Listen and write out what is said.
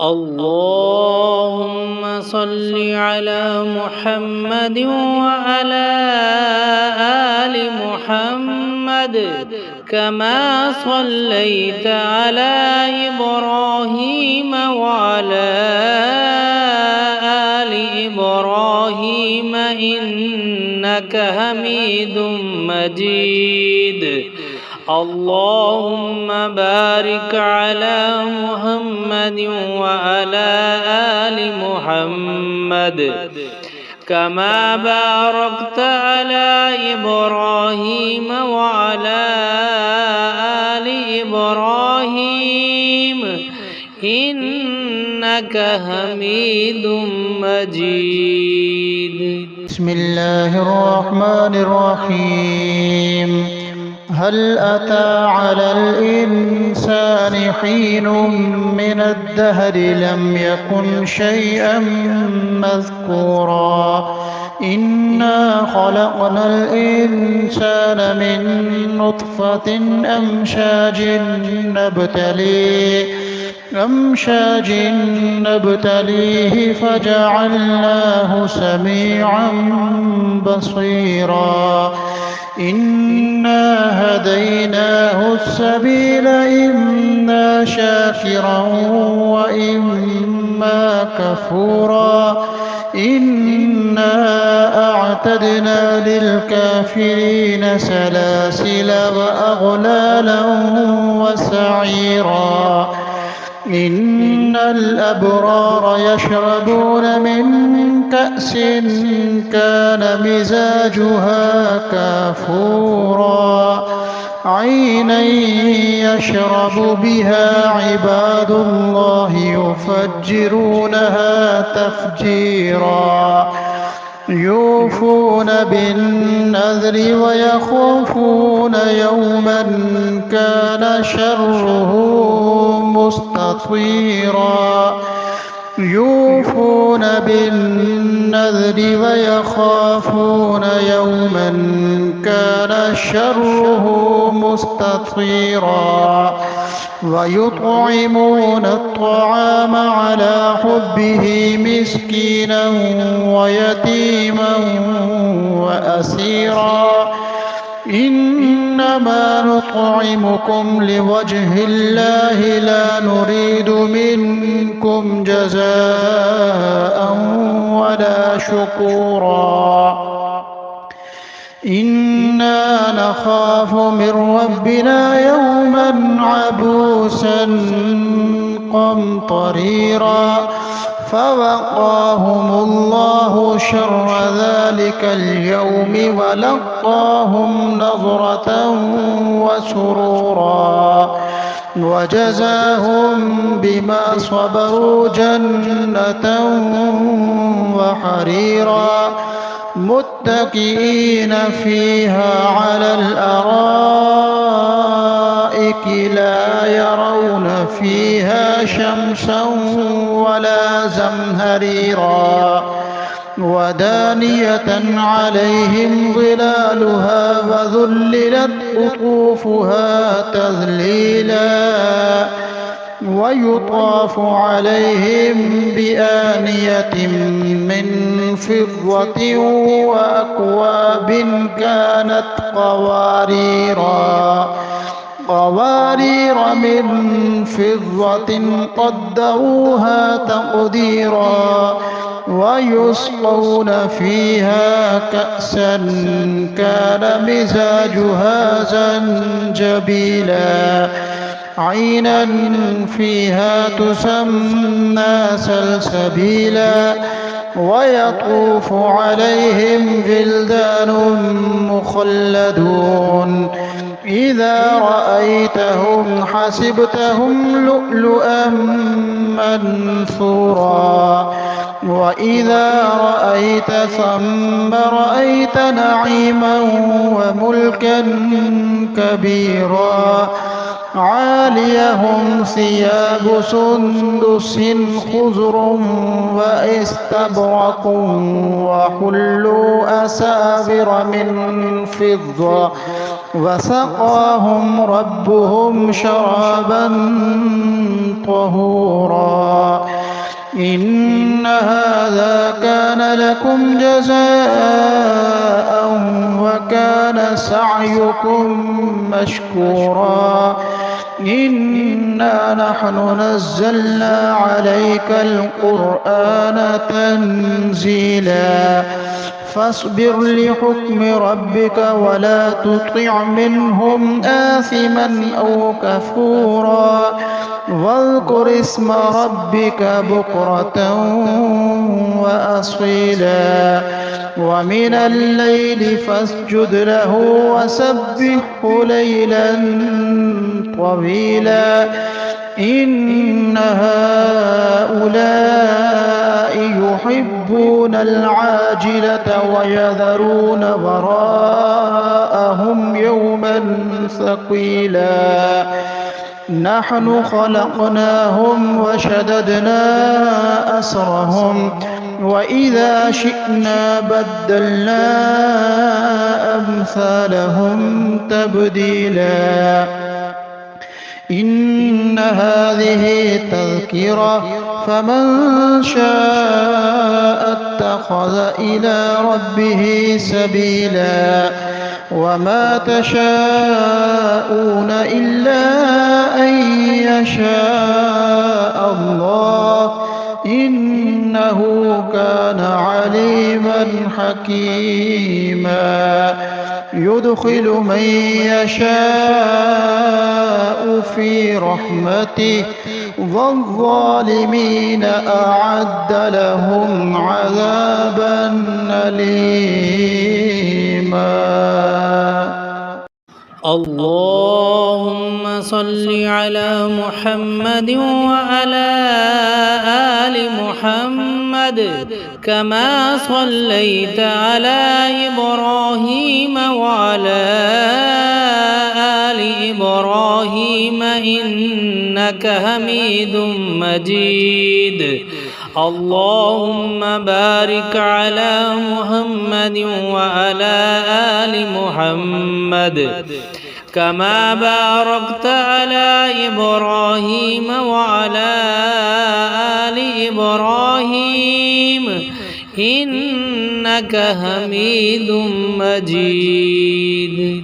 اللهم صل على محمد وعلى آل محمد كما صليت على إبراهيم وعلى آل إبراهيم إنك حميد مجيد. اللهم بارك على محمد وعلى آل محمد كما باركت على إبراهيم وعلى آل إبراهيم إنك حميد مجيد. بسم الله الرحمن الرحيم. هل أتى على الإنسان حين من الدهر لم يكن شيئا مذكورا إنا خلقنا الإنسان من نطفة أمشاج نبتليه فجعلناه سميعا بصيرا إنا هديناه السبيل إما شاكرا وإما كفورا إنا أعتدنا للكافرين سلاسل وأغلالا وسعيرا إن الأبرار يشربون من كأس كان مزاجها كافورا عينا يشرب بها عباد الله يفجرونها تفجيرا يوفون بالنذر ويخافون يوما كان شره مستطيرا يوفون بالنذر ويخافون يوما كان شره مستطيرا ويطعمون الطعام على حبه مسكينا ويتيما وأسيرا إنما نطعمكم لوجه الله لا نريد منكم جزاء ولا شكورا إنا نخاف من ربنا يوما عبوسا قمطريرا فوقاهم الله شر ذلك اليوم ولقاهم نظرة وسرورا وجزاهم بما صبروا جنة وحريرا متكئين فيها على الأرائك لا يرون فيها شمسا ولا زمهريرا ودانية عليهم ظلالها وذللت قطوفها تذليلا ويطاف عليهم بآنية من فضة وأكواب كانت قوارير من فضة قدروها تقديرا ويسقون فيها كأسا كان مزاجها زنجبيلا عينا فيها تسمى سلسبيلا ويطوف عليهم ولدان مخلدون إذا رأيتهم حسبتهم لؤلؤا منثورا وإذا رأيت ثم رأيت نعيما وملكا كبيرا عاليهم ثياب سندس خضر واستبرق وحلوا أساور من فضة وسقاهم ربهم شرابا طهورا إن هذا كان لكم جزاء وكان سعيكم مشكورا إنا نحن نزلنا عليك القرآن تنزيلا فاصبر لحكم ربك ولا تطع منهم آثما أو كفورا واذكر اسم ربك بكرة وأصيلا ومن الليل فاسجد له وسبحه ليلا طويلا إن هؤلاء يحبون العاجلة ويذرون وراءهم يوما ثقيلا نحن خلقناهم وشددنا أسرهم وإذا شئنا بدلنا أمثالهم تبديلا إن هذه تذكرة فمن شاء اتخذ إلى ربه سبيلا وما تشاءون إلا أن يشاء الله إنه كان عليما حكيما يدخل من يشاء في رحمته والظالمين أعد لهم عذابا أليما اللهم صل على محمد وعلى آل محمد كما صليت على إبراهيم وعلى آل إبراهيم إنك حميد مجيد اللهم بارك على محمد وعلى آل محمد كما باركت على إبراهيم وعلى آل إبراهيم إنك حميد مجيد